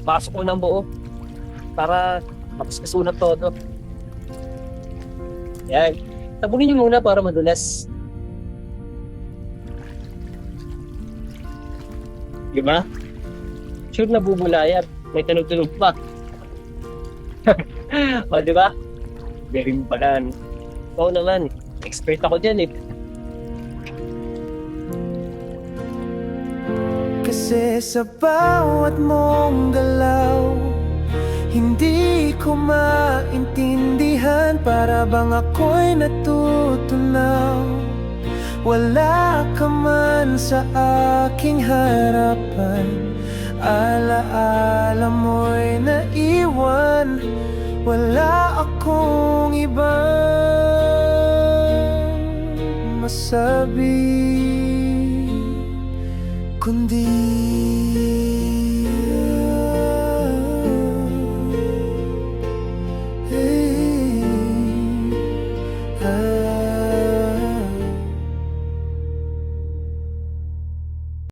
pasok ko ng buo para tapos kasunod todo. Yan. Tabunin niyo muna para madulas. Di ba? Sure na bubula yan. May tunog-tunog pa. O, di ba? Very balan. Oo naman. Expert ako dyan eh. Kasi sa bawat mong galaw, hindi ko maintindihan. Para bang ako'y natutunaw. Wala ka man sa aking harapan. Alaala mo'y naiwan. Wala akong ibang masabi kundi